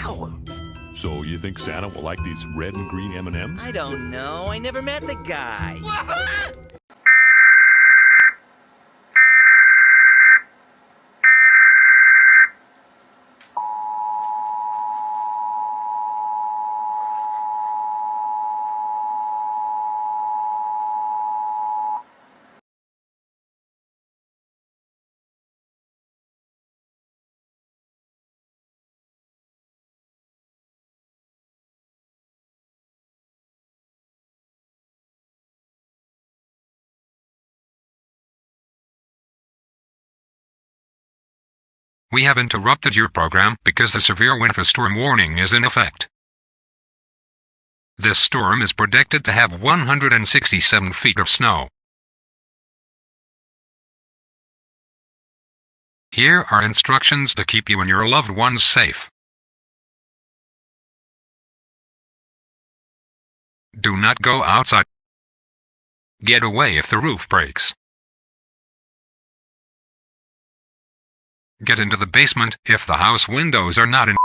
Wow. So you think Santa will like these red and green M&Ms? I don't know. I never met the guy. We have interrupted your program because the severe winter storm warning is in effect. This storm is predicted to have 167 feet of snow. Here are instructions to keep you and your loved ones safe. Do not go outside. Get away if the roof breaks. Get into the basement if the house windows are not in